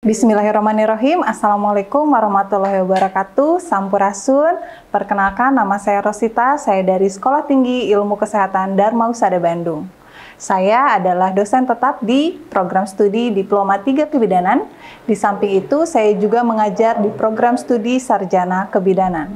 Bismillahirrahmanirrahim. Assalamualaikum warahmatullahi wabarakatuh. Sampurasun. Perkenalkan, nama saya Rosita. Saya dari Sekolah Tinggi Ilmu Kesehatan Dharma Husada Bandung. Saya adalah dosen tetap di program studi Diploma 3 Kebidanan. Di samping itu, saya juga mengajar di program studi Sarjana Kebidanan.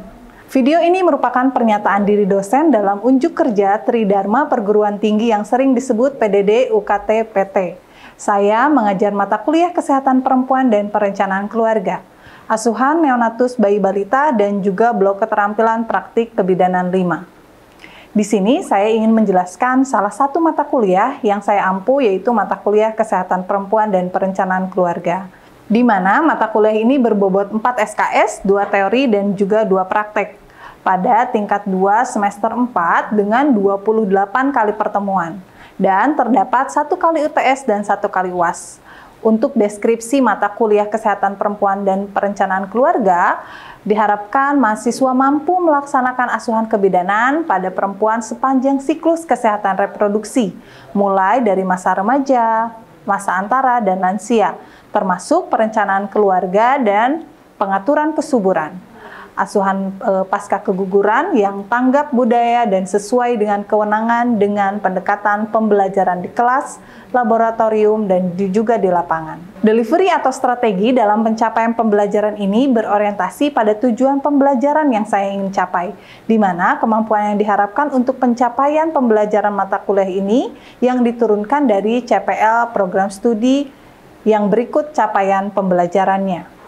Video ini merupakan pernyataan diri dosen dalam unjuk kerja Tridharma Perguruan Tinggi yang sering disebut PDD UKT PT. Saya mengajar mata kuliah Kesehatan Perempuan dan Perencanaan Keluarga, Asuhan Neonatus Bayi Balita, dan juga blok keterampilan praktik Kebidanan 5. Di sini saya ingin menjelaskan salah satu mata kuliah yang saya ampu, yaitu mata kuliah Kesehatan Perempuan dan Perencanaan Keluarga, di mana mata kuliah ini berbobot 4 SKS, 2 teori, dan juga 2 praktek pada tingkat 2 semester 4 dengan 28 kali pertemuan. Dan terdapat 1 kali UTS dan 1 kali UAS. Untuk deskripsi mata kuliah Kesehatan Perempuan dan Perencanaan Keluarga, diharapkan mahasiswa mampu melaksanakan asuhan kebidanan pada perempuan sepanjang siklus kesehatan reproduksi, mulai dari masa remaja, masa antara, dan lansia, termasuk perencanaan keluarga dan pengaturan kesuburan. Asuhan pasca keguguran yang tanggap budaya dan sesuai dengan kewenangan dengan pendekatan pembelajaran di kelas, laboratorium, dan juga di lapangan. Delivery atau strategi dalam pencapaian pembelajaran ini berorientasi pada tujuan pembelajaran yang saya ingin capai, di mana kemampuan yang diharapkan untuk pencapaian pembelajaran mata kuliah ini yang diturunkan dari CPL program studi yang berikut capaian pembelajarannya.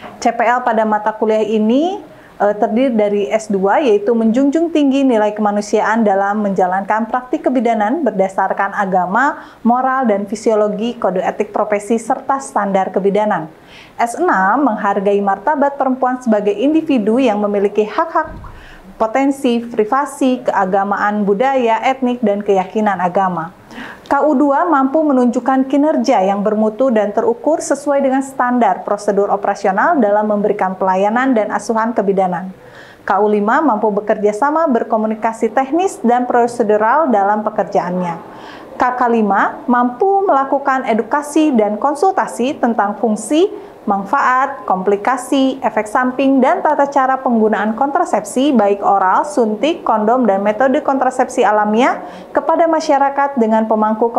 CPL pada mata kuliah ini terdiri dari S2, yaitu menjunjung tinggi nilai kemanusiaan dalam menjalankan praktik kebidanan berdasarkan agama, moral, dan fisiologi, kode etik profesi, serta standar kebidanan. S6, menghargai martabat perempuan sebagai individu yang memiliki hak-hak, potensi, privasi, keagamaan, budaya, etnik, dan keyakinan agama. KU2 mampu menunjukkan kinerja yang bermutu dan terukur sesuai dengan standar prosedur operasional dalam memberikan pelayanan dan asuhan kebidanan. KU5 mampu bekerja sama, berkomunikasi teknis dan prosedural dalam pekerjaannya. KK5 mampu melakukan edukasi dan konsultasi tentang fungsi, manfaat, komplikasi, efek samping, dan tata cara penggunaan kontrasepsi baik oral, suntik, kondom, dan metode kontrasepsi alamiah kepada masyarakat dengan pemangku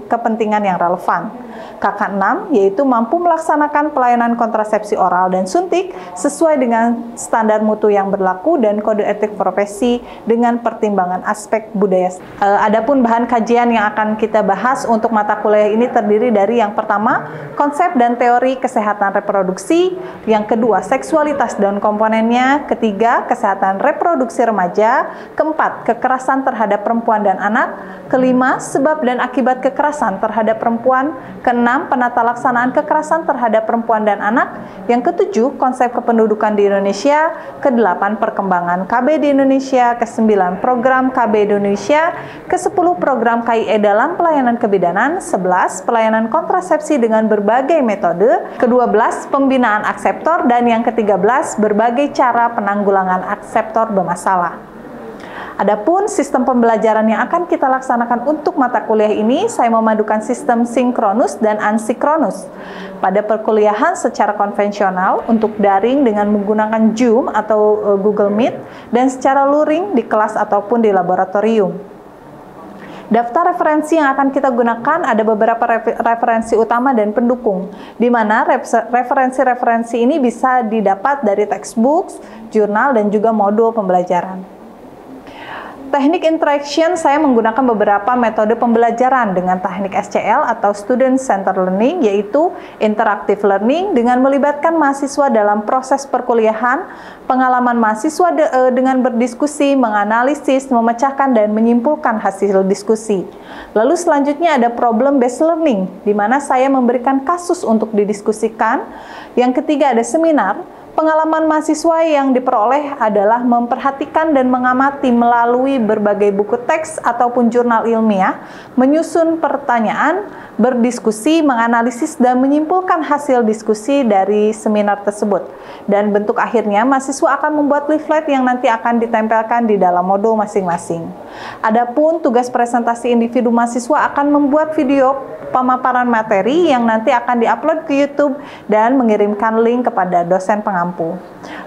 kepentingan yang relevan. KK6 yaitu mampu melaksanakan pelayanan kontrasepsi oral dan suntik sesuai dengan standar mutu yang berlaku dan kode etik profesi dengan pertimbangan aspek budaya. Adapun bahan kajian yang akan kita bahas untuk mata kuliah ini terdiri dari yang pertama, konsep dan teori kesehatan reproduksi, yang kedua, seksualitas dan komponennya, ketiga, kesehatan reproduksi remaja, keempat, kekerasan terhadap perempuan dan anak, kelima, sebab dan akibat kekerasan terhadap perempuan, keenam, penata laksanaan kekerasan terhadap perempuan dan anak, yang ketujuh, konsep kependudukan di Indonesia, kedelapan, perkembangan KB di Indonesia, kesembilan, program KB di Indonesia, kesepuluh, program KIE dalam pelayanan kebidanan, 11, pelayanan kontrasepsi dengan berbagai metode, ke-12, pembinaan akseptor, dan yang ke-13, berbagai cara penanggulangan akseptor bermasalah. Adapun sistem pembelajaran yang akan kita laksanakan untuk mata kuliah ini, saya memadukan sistem sinkronus dan ansinkronus. Pada perkuliahan secara konvensional untuk daring dengan menggunakan Zoom atau Google Meet, dan secara luring di kelas ataupun di laboratorium. Daftar referensi yang akan kita gunakan ada beberapa referensi utama dan pendukung, di mana referensi-referensi ini bisa didapat dari textbooks, jurnal, dan juga modul pembelajaran. Teknik interaction, saya menggunakan beberapa metode pembelajaran dengan teknik SCL atau Student Centered Learning, yaitu interactive learning dengan melibatkan mahasiswa dalam proses perkuliahan, pengalaman mahasiswa dengan berdiskusi, menganalisis, memecahkan, dan menyimpulkan hasil diskusi. Lalu selanjutnya ada problem based learning, di mana saya memberikan kasus untuk didiskusikan. Yang ketiga ada seminar, Pengalaman mahasiswa yang diperoleh adalah memperhatikan dan mengamati melalui berbagai buku teks ataupun jurnal ilmiah, menyusun pertanyaan, berdiskusi, menganalisis, dan menyimpulkan hasil diskusi dari seminar tersebut. Dan bentuk akhirnya, mahasiswa akan membuat leaflet yang nanti akan ditempelkan di dalam modul masing-masing. Adapun tugas presentasi individu mahasiswa akan membuat video pemaparan materi yang nanti akan diupload ke YouTube dan mengirimkan link kepada dosen pengampu.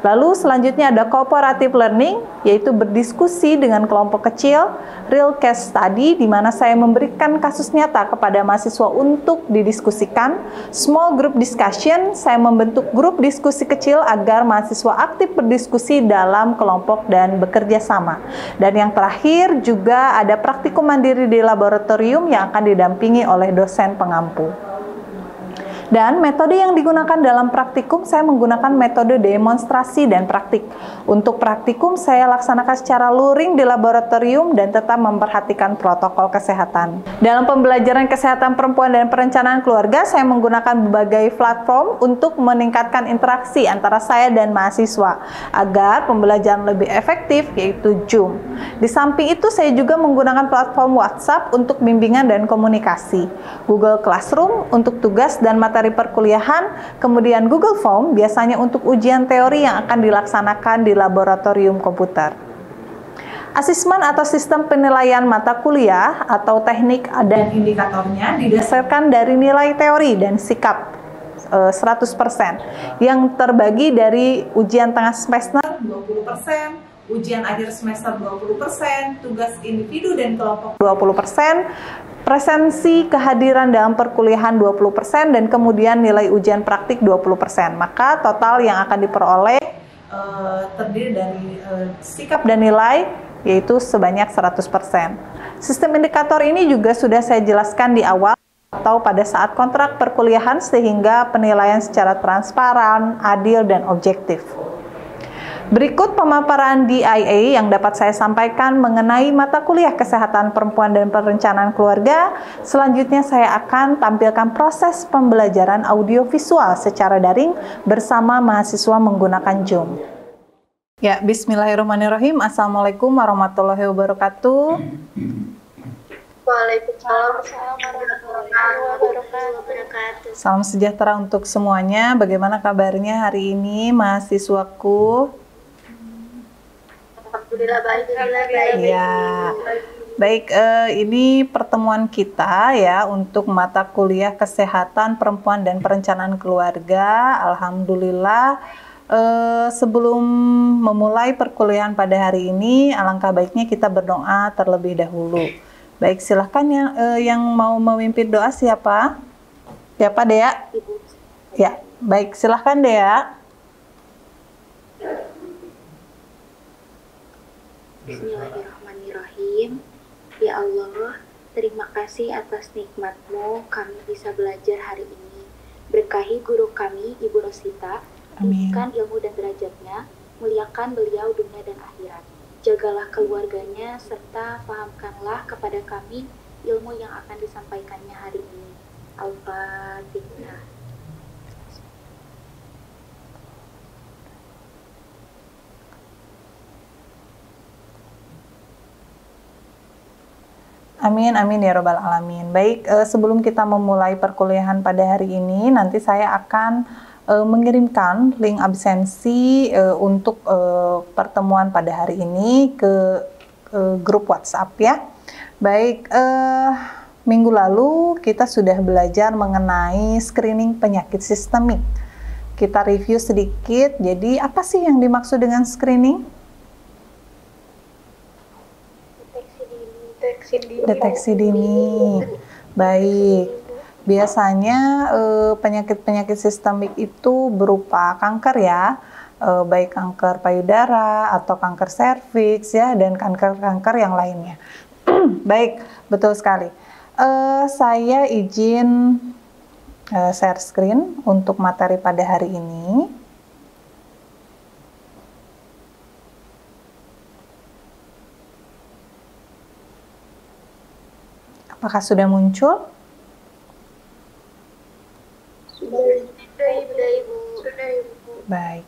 Lalu selanjutnya ada cooperative learning, yaitu berdiskusi dengan kelompok kecil, real case study, di mana saya memberikan kasus nyata kepada mahasiswa untuk didiskusikan, small group discussion, saya membentuk grup diskusi kecil agar mahasiswa aktif berdiskusi dalam kelompok dan bekerja sama. Dan yang terakhir juga ada praktikum mandiri di laboratorium yang akan didampingi oleh dosen pengampu. Dan metode yang digunakan dalam praktikum, saya menggunakan metode demonstrasi dan praktik. Untuk praktikum, saya laksanakan secara luring di laboratorium dan tetap memperhatikan protokol kesehatan. Dalam pembelajaran kesehatan perempuan dan perencanaan keluarga, saya menggunakan berbagai platform untuk meningkatkan interaksi antara saya dan mahasiswa, agar pembelajaran lebih efektif, yaitu Zoom. Di samping itu, saya juga menggunakan platform WhatsApp untuk bimbingan dan komunikasi, Google Classroom untuk tugas dan materi perkuliahan, kemudian Google Form biasanya untuk ujian teori yang akan dilaksanakan di laboratorium komputer. Asesmen atau sistem penilaian mata kuliah atau teknik dan indikatornya didasarkan dari nilai teori dan sikap 100% yang terbagi dari ujian tengah semester 20%, ujian akhir semester 20%, tugas individu dan kelompok 20%, presensi kehadiran dalam perkuliahan 20%, dan kemudian nilai ujian praktik 20%. Maka total yang akan diperoleh terdiri dari sikap dan nilai, yaitu sebanyak 100%. Sistem indikator ini juga sudah saya jelaskan di awal atau pada saat kontrak perkuliahan, sehingga penilaian secara transparan, adil, dan objektif. Berikut pemaparan DIA yang dapat saya sampaikan mengenai mata kuliah kesehatan perempuan dan perencanaan keluarga. Selanjutnya saya akan tampilkan proses pembelajaran audiovisual secara daring bersama mahasiswa menggunakan Zoom. Ya, bismillahirrahmanirrahim. Assalamualaikum warahmatullahi wabarakatuh. Waalaikumsalam warahmatullahi wabarakatuh. Salam sejahtera untuk semuanya. Bagaimana kabarnya hari ini mahasiswaku? Alhamdulillah baik. Ya, baik. Ini pertemuan kita ya untuk mata kuliah kesehatan perempuan dan perencanaan keluarga. Alhamdulillah. Sebelum memulai perkuliahan pada hari ini, alangkah baiknya kita berdoa terlebih dahulu. Baik, silahkan yang mau memimpin doa siapa? Siapa, Dea? Ibu. Ya, baik, silahkan Dea. Bismillahirrahmanirrahim. Ya Allah, terima kasih atas nikmat-Mu kami bisa belajar hari ini. Berkahi guru kami, Ibu Rosita, tinggikan ilmu dan derajatnya, muliakan beliau dunia dan akhirat. Jagalah keluarganya, serta fahamkanlah kepada kami ilmu yang akan disampaikannya hari ini. Al-Fatihah. Amin, amin ya robbal alamin. Baik, sebelum kita memulai perkuliahan pada hari ini, nanti saya akan mengirimkan link absensi untuk pertemuan pada hari ini ke grup WhatsApp ya. Baik, minggu lalu kita sudah belajar mengenai screening penyakit sistemik. Kita review sedikit, jadi apa sih yang dimaksud dengan screening? Deteksi dini. Baik. Biasanya penyakit-penyakit sistemik itu berupa kanker ya, baik kanker payudara atau kanker serviks ya, dan kanker-kanker yang lainnya. Baik, betul sekali. Saya izin share screen untuk materi pada hari ini. Apakah sudah muncul? Sudah, Ibu. Baik.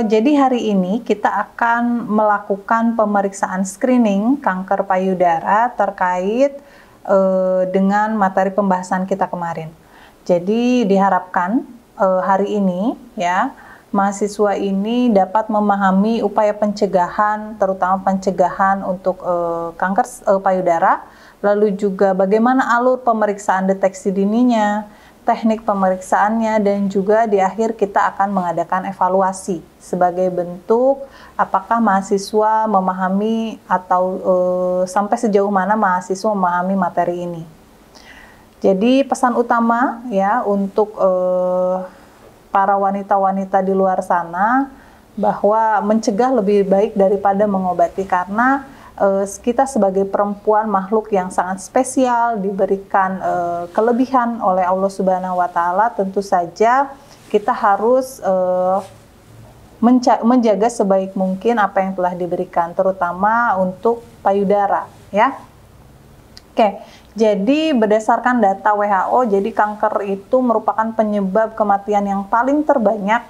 Jadi hari ini kita akan melakukan pemeriksaan screening kanker payudara terkait dengan materi pembahasan kita kemarin. Jadi diharapkan hari ini ya mahasiswa ini dapat memahami upaya pencegahan, terutama pencegahan untuk kanker payudara, lalu juga bagaimana alur pemeriksaan deteksi dininya, teknik pemeriksaannya, dan juga di akhir kita akan mengadakan evaluasi sebagai bentuk apakah mahasiswa memahami atau sampai sejauh mana mahasiswa memahami materi ini. Jadi pesan utama ya untuk para wanita-wanita di luar sana bahwa mencegah lebih baik daripada mengobati, karena kita sebagai perempuan makhluk yang sangat spesial, diberikan kelebihan oleh Allah Subhanahu wa Ta'ala. Tentu saja kita harus menjaga sebaik mungkin apa yang telah diberikan, terutama untuk payudara ya. Oke, jadi berdasarkan data WHO, jadi kanker itu merupakan penyebab kematian yang paling terbanyak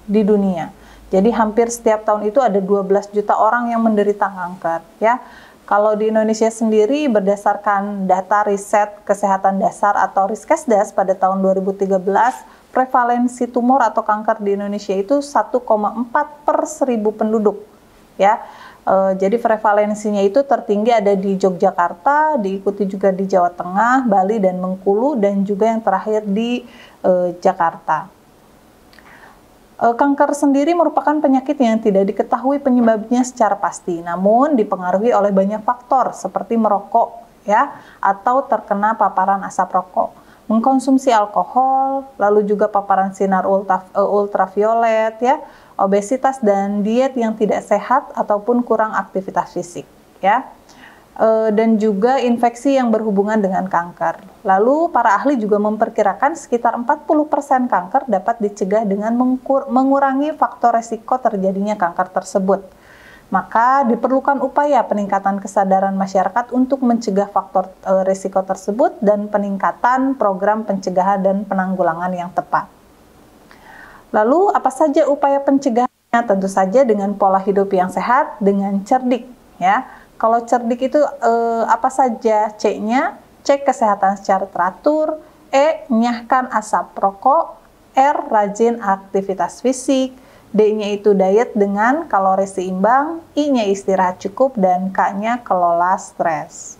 di dunia. Jadi hampir setiap tahun itu ada 12 juta orang yang menderita kanker ya. Kalau di Indonesia sendiri berdasarkan data riset kesehatan dasar atau Riskesdas pada tahun 2013, prevalensi tumor atau kanker di Indonesia itu 1,4 per 1000 penduduk ya. Jadi prevalensinya itu tertinggi ada di Yogyakarta, diikuti juga di Jawa Tengah, Bali dan Bengkulu, dan juga yang terakhir di Jakarta. Kanker sendiri merupakan penyakit yang tidak diketahui penyebabnya secara pasti, namun dipengaruhi oleh banyak faktor seperti merokok ya, atau terkena paparan asap rokok, mengkonsumsi alkohol, lalu juga paparan sinar ultraviolet ya, obesitas dan diet yang tidak sehat ataupun kurang aktivitas fisik ya. Dan juga infeksi yang berhubungan dengan kanker. Lalu para ahli juga memperkirakan sekitar 40% kanker dapat dicegah dengan mengurangi faktor resiko terjadinya kanker tersebut. Maka diperlukan upaya peningkatan kesadaran masyarakat untuk mencegah faktor resiko tersebut dan peningkatan program pencegahan dan penanggulangan yang tepat. Lalu apa saja upaya pencegahannya? Tentu saja dengan pola hidup yang sehat, dengan cerdik ya. Kalau cerdik itu apa saja? C-nya, cek kesehatan secara teratur. E, nyahkan asap rokok. R, rajin aktivitas fisik. D-nya itu diet dengan kalori seimbang. I-nya istirahat cukup. Dan K-nya kelola stres.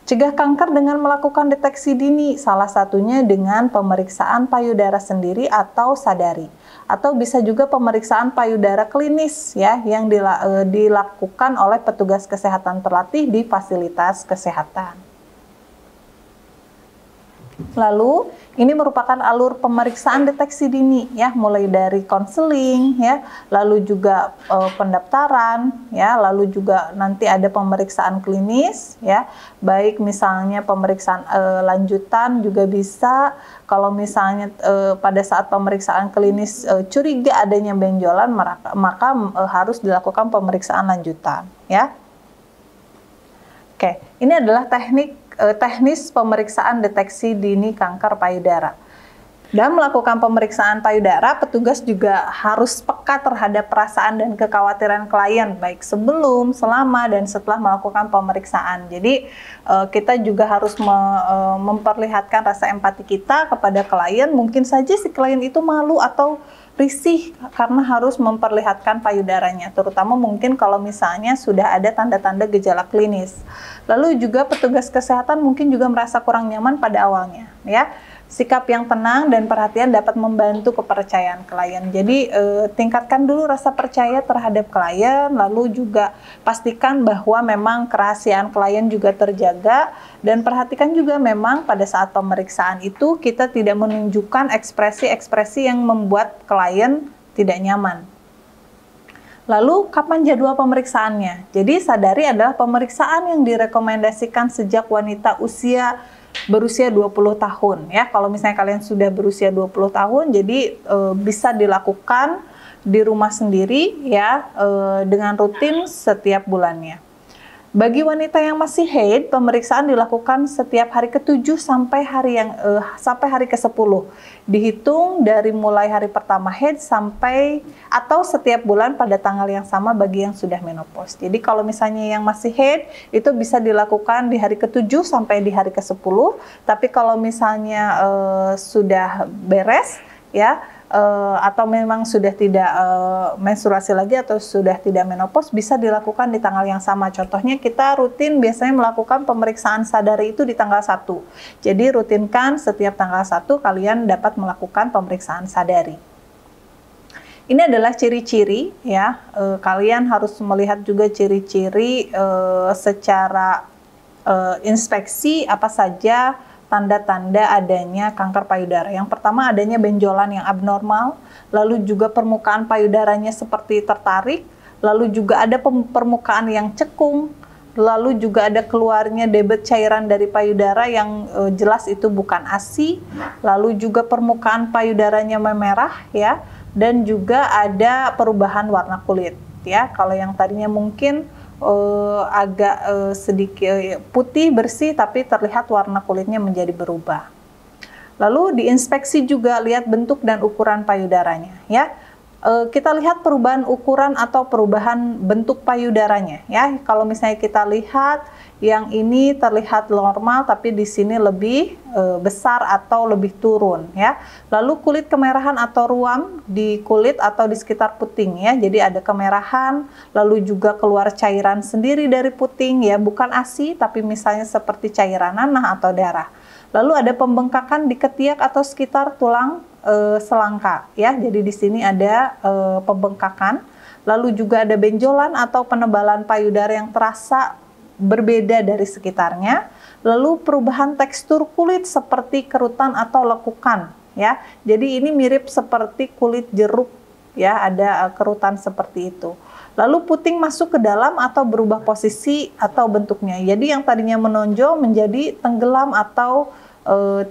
Cegah kanker dengan melakukan deteksi dini, salah satunya dengan pemeriksaan payudara sendiri atau sadari. Atau bisa juga pemeriksaan payudara klinis ya, yang dilakukan oleh petugas kesehatan terlatih di fasilitas kesehatan. Lalu ini merupakan alur pemeriksaan deteksi dini ya, mulai dari konseling ya, lalu juga pendaftaran ya, lalu juga nanti ada pemeriksaan klinis ya, baik misalnya pemeriksaan lanjutan juga bisa. Kalau misalnya pada saat pemeriksaan klinis curiga adanya benjolan, maka harus dilakukan pemeriksaan lanjutan ya. Oke, ini adalah teknis pemeriksaan deteksi dini kanker payudara. Dalam melakukan pemeriksaan payudara, petugas juga harus peka terhadap perasaan dan kekhawatiran klien, baik sebelum, selama, dan setelah melakukan pemeriksaan. Jadi, kita juga harus memperlihatkan rasa empati kita kepada klien. Mungkin saja si klien itu malu atau risih karena harus memperlihatkan payudaranya, terutama mungkin kalau misalnya sudah ada tanda-tanda gejala klinis. Lalu juga petugas kesehatan mungkin juga merasa kurang nyaman pada awalnya, ya. Sikap yang tenang dan perhatian dapat membantu kepercayaan klien. Jadi tingkatkan dulu rasa percaya terhadap klien, lalu juga pastikan bahwa memang kerahasiaan klien juga terjaga, dan perhatikan juga memang pada saat pemeriksaan itu kita tidak menunjukkan ekspresi-ekspresi yang membuat klien tidak nyaman. Lalu kapan jadwal pemeriksaannya? Jadi sadari adalah pemeriksaan yang direkomendasikan sejak wanita berusia 20 tahun ya. Kalau misalnya kalian sudah berusia 20 tahun, jadi bisa dilakukan di rumah sendiri ya, dengan rutin setiap bulannya. Bagi wanita yang masih haid, pemeriksaan dilakukan setiap hari ke-7 sampai hari ke-10. Dihitung dari mulai hari pertama haid sampai atau setiap bulan pada tanggal yang sama bagi yang sudah menopause. Jadi kalau misalnya yang masih haid itu bisa dilakukan di hari ke-7 sampai di hari ke-10. Tapi kalau misalnya sudah beres ya, atau memang sudah tidak menstruasi lagi atau sudah tidak menopause, bisa dilakukan di tanggal yang sama. Contohnya kita rutin biasanya melakukan pemeriksaan sadari itu di tanggal 1. Jadi rutinkan setiap tanggal 1 kalian dapat melakukan pemeriksaan sadari. Ini adalah ciri-ciri ya, kalian harus melihat juga ciri-ciri secara inspeksi apa saja tanda-tanda adanya kanker payudara. Yang pertama adanya benjolan yang abnormal, lalu juga permukaan payudaranya seperti tertarik, lalu juga ada permukaan yang cekung, lalu juga ada keluarnya debit cairan dari payudara yang jelas itu bukan ASI, lalu juga permukaan payudaranya memerah ya, dan juga ada perubahan warna kulit ya. Kalau yang tadinya mungkin agak sedikit putih bersih tapi terlihat warna kulitnya menjadi berubah. Lalu diinspeksi juga, lihat bentuk dan ukuran payudaranya ya. Kita lihat perubahan ukuran atau perubahan bentuk payudaranya ya. Kalau misalnya kita lihat yang ini terlihat normal tapi di sini lebih besar atau lebih turun ya. Lalu kulit kemerahan atau ruam di kulit atau di sekitar puting ya. Jadi ada kemerahan, lalu juga keluar cairan sendiri dari puting ya, bukan ASI tapi misalnya seperti cairan nanah atau darah. Lalu ada pembengkakan di ketiak atau sekitar tulang selangka ya. Jadi di sini ada pembengkakan. Lalu juga ada benjolan atau penebalan payudara yang terasa berbeda dari sekitarnya. Lalu perubahan tekstur kulit seperti kerutan atau lekukan ya. Jadi ini mirip seperti kulit jeruk ya, ada kerutan seperti itu. Lalu puting masuk ke dalam atau berubah posisi atau bentuknya. Jadi yang tadinya menonjol menjadi tenggelam atau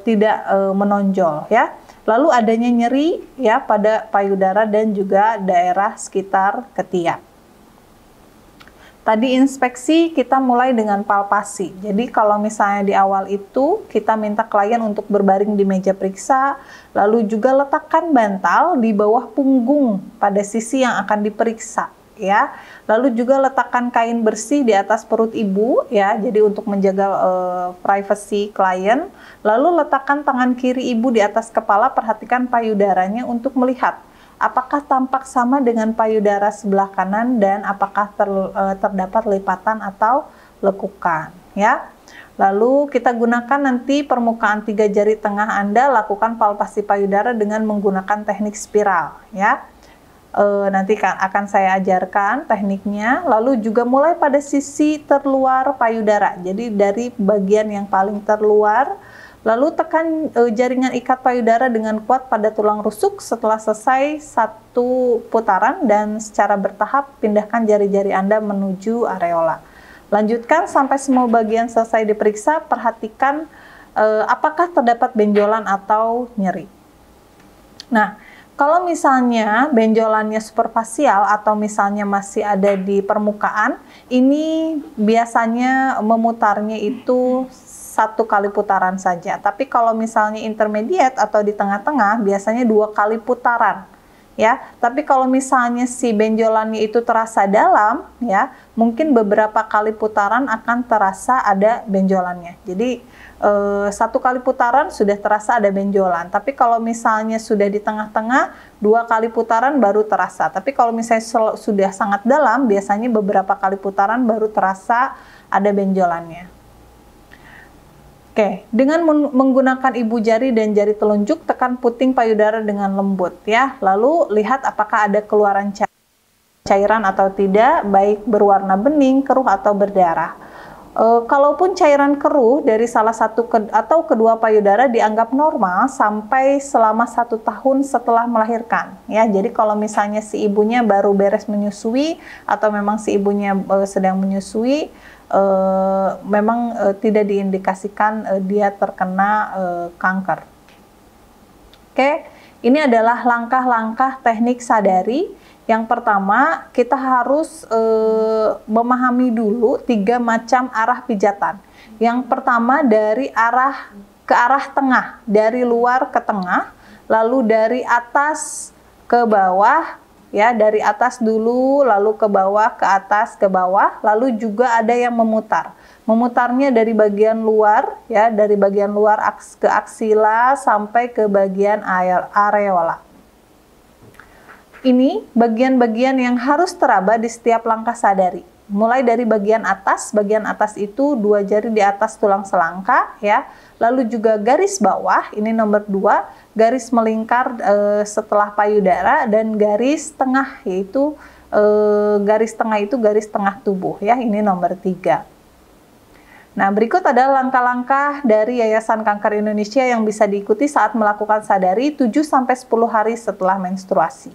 tidak menonjol ya. Lalu adanya nyeri ya pada payudara dan juga daerah sekitar ketiak. Tadi inspeksi kita mulai dengan palpasi. Jadi kalau misalnya di awal itu kita minta klien untuk berbaring di meja periksa, lalu juga letakkan bantal di bawah punggung pada sisi yang akan diperiksa ya. Lalu juga letakkan kain bersih di atas perut ibu ya, jadi untuk menjaga privasi klien. Lalu letakkan tangan kiri ibu di atas kepala, perhatikan payudaranya untuk melihat apakah tampak sama dengan payudara sebelah kanan dan apakah terdapat lipatan atau lekukan ya. Lalu kita gunakan nanti permukaan 3 jari tengah Anda, lakukan palpasi payudara dengan menggunakan teknik spiral ya. Nanti akan saya ajarkan tekniknya. Lalu juga mulai pada sisi terluar payudara, jadi dari bagian yang paling terluar. Lalu tekan jaringan ikat payudara dengan kuat pada tulang rusuk. Setelah selesai 1 putaran dan secara bertahap pindahkan jari-jari Anda menuju areola. Lanjutkan sampai semua bagian selesai diperiksa. Perhatikan apakah terdapat benjolan atau nyeri. Nah, kalau misalnya benjolannya superfasial atau misalnya masih ada di permukaan, ini biasanya memutarnya itu 1 kali putaran saja. Tapi kalau misalnya intermediate atau di tengah-tengah, biasanya 2 kali putaran. Ya, tapi kalau misalnya si benjolannya itu terasa dalam, ya, mungkin beberapa kali putaran akan terasa ada benjolannya. Jadi 1 kali putaran sudah terasa ada benjolan. Tapi kalau misalnya sudah di tengah-tengah, 2 kali putaran baru terasa. Tapi kalau misalnya sudah sangat dalam, biasanya beberapa kali putaran baru terasa ada benjolannya. Oke, dengan menggunakan ibu jari dan jari telunjuk, tekan puting payudara dengan lembut ya. Lalu lihat apakah ada keluaran cairan atau tidak, baik berwarna bening, keruh atau berdarah. Kalaupun cairan keruh dari salah satu atau kedua payudara dianggap normal sampai selama 1 tahun setelah melahirkan ya. Jadi kalau misalnya si ibunya baru beres menyusui atau memang si ibunya sedang menyusui, memang tidak diindikasikan dia terkena kanker. Oke, ini adalah langkah-langkah teknik sadari Yang pertama, kita harus memahami dulu 3 macam arah pijatan. Yang pertama dari arah ke arah tengah, dari luar ke tengah, lalu dari atas ke bawah, ya, dari atas dulu, lalu ke bawah, ke atas, ke bawah, lalu juga ada yang memutar. Memutarnya dari bagian luar, ya, dari bagian luar ke aksila sampai ke bagian areola. Ini bagian-bagian yang harus teraba di setiap langkah sadari. Mulai dari bagian atas itu 2 jari di atas tulang selangka, ya. Lalu juga garis bawah, ini nomor 2, garis melingkar setelah payudara, dan garis tengah, yaitu garis tengah itu garis tengah tubuh, ya. Ini nomor 3. Nah, berikut adalah langkah-langkah dari Yayasan Kanker Indonesia yang bisa diikuti saat melakukan sadari 7-10 hari setelah menstruasi.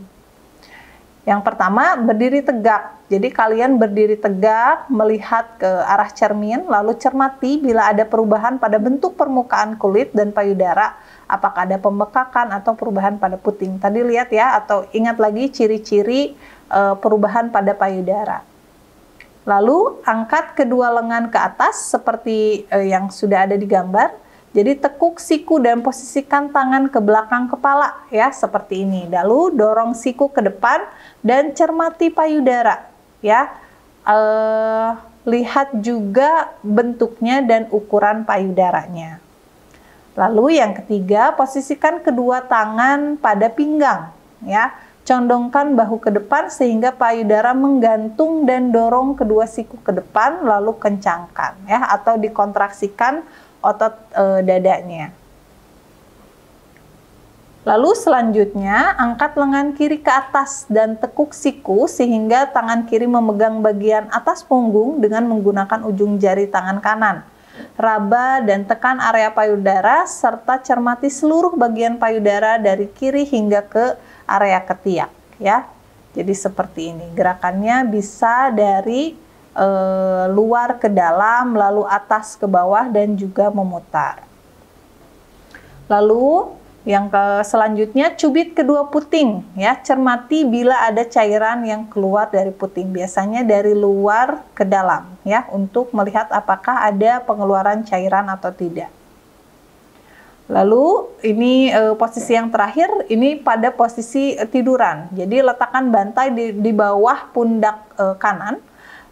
Yang pertama, berdiri tegak. Jadi kalian berdiri tegak, melihat ke arah cermin, lalu cermati bila ada perubahan pada bentuk permukaan kulit dan payudara, apakah ada pembekakan atau perubahan pada puting. Tadi lihat ya, atau ingat lagi ciri-ciri perubahan pada payudara. Lalu angkat kedua lengan ke atas seperti yang sudah ada di gambar. Jadi tekuk siku dan posisikan tangan ke belakang kepala, ya, seperti ini. Lalu dorong siku ke depan dan cermati payudara, ya. Lihat juga bentuknya dan ukuran payudaranya. Lalu yang ketiga, posisikan kedua tangan pada pinggang, ya. Condongkan bahu ke depan sehingga payudara menggantung dan dorong kedua siku ke depan, lalu kencangkan, ya, atau dikontraksikan otot dadanya. Lalu selanjutnya, angkat lengan kiri ke atas dan tekuk siku sehingga tangan kiri memegang bagian atas punggung dengan menggunakan ujung jari tangan kanan. Raba dan tekan area payudara serta cermati seluruh bagian payudara dari kiri hingga ke area ketiak, ya. Jadi seperti ini. Gerakannya bisa dari luar ke dalam, lalu atas ke bawah, dan juga memutar. Lalu yang selanjutnya, cubit kedua puting, ya. Cermati bila ada cairan yang keluar dari puting, biasanya dari luar ke dalam, ya, untuk melihat apakah ada pengeluaran cairan atau tidak. Lalu ini posisi yang terakhir, ini pada posisi tiduran. Jadi letakkan bantai di bawah pundak kanan.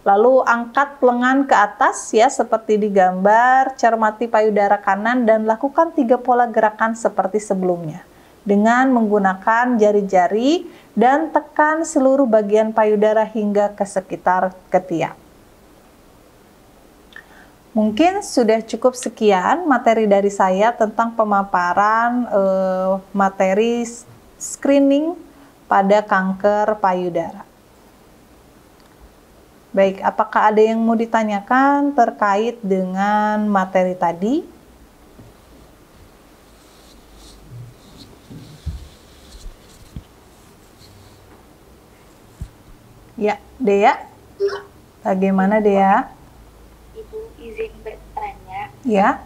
Lalu angkat lengan ke atas, ya, seperti di gambar, cermati payudara kanan dan lakukan 3 pola gerakan seperti sebelumnya. Dengan menggunakan jari-jari dan tekan seluruh bagian payudara hingga ke sekitar ketiak. Mungkin sudah cukup sekian materi dari saya tentang pemaparan materi screening pada kanker payudara. Baik, apakah ada yang mau ditanyakan terkait dengan materi tadi? Ya, Dea. Bagaimana, Dea? Ibu izin bertanya. Ya.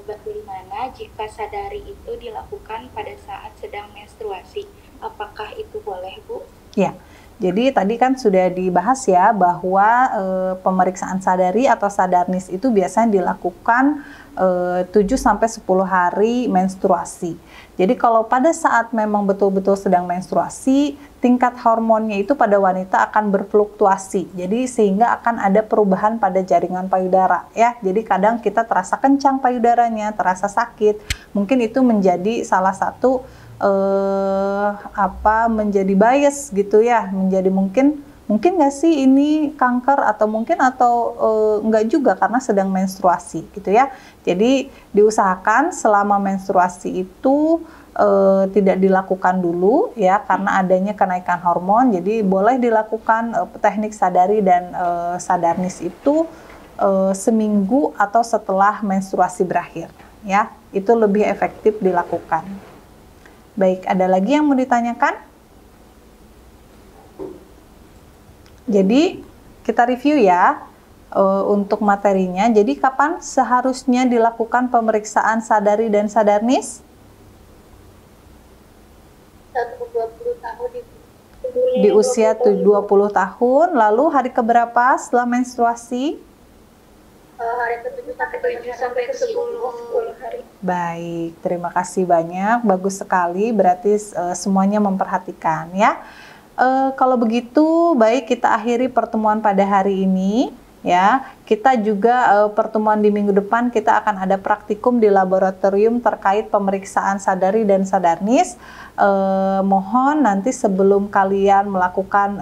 Bagaimana jika sadari itu dilakukan pada saat sedang menstruasi? Apakah itu boleh, Bu? Ya. Jadi tadi kan sudah dibahas ya bahwa pemeriksaan sadari atau sadarnis itu biasanya dilakukan 7-10 hari menstruasi. Jadi kalau pada saat memang betul-betul sedang menstruasi, tingkat hormonnya itu pada wanita akan berfluktuasi. Jadi sehingga akan ada perubahan pada jaringan payudara, ya. Jadi kadang kita terasa kencang payudaranya, terasa sakit. Mungkin itu menjadi salah satu menjadi bias gitu ya, menjadi mungkin nggak sih ini kanker atau enggak juga karena sedang menstruasi gitu ya. Jadi diusahakan selama menstruasi itu tidak dilakukan dulu ya karena adanya kenaikan hormon. Jadi boleh dilakukan teknik sadari dan sadarnis itu seminggu atau setelah menstruasi berakhir ya. Itu lebih efektif dilakukan. Baik, ada lagi yang mau ditanyakan? Jadi, kita review ya untuk materinya. Jadi, kapan seharusnya dilakukan pemeriksaan sadari dan sadarnis? 120 tahun, Ibu. Di usia 20 tahun. Lalu hari keberapa setelah menstruasi? Hari ke-7 sampai ke-10 hari. Baik, terima kasih banyak. Bagus sekali, berarti semuanya memperhatikan ya. Kalau begitu, baik kita akhiri pertemuan pada hari ini. Ya, kita juga pertemuan di minggu depan kita akan ada praktikum di laboratorium terkait pemeriksaan sadari dan sadarnis. Mohon nanti sebelum kalian melakukan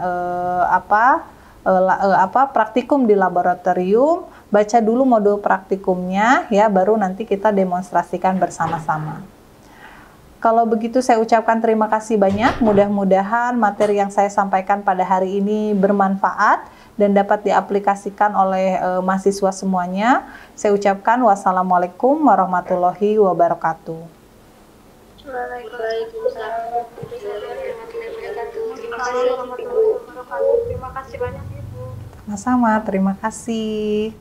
praktikum di laboratorium, baca dulu modul praktikumnya ya, baru nanti kita demonstrasikan bersama-sama. Kalau begitu saya ucapkan terima kasih banyak, mudah-mudahan materi yang saya sampaikan pada hari ini bermanfaat dan dapat diaplikasikan oleh mahasiswa semuanya. Saya ucapkan wassalamualaikum warahmatullahi wabarakatuh. Waalaikumsalam. Terima kasih banyak Ibu. Sama-sama, terima kasih.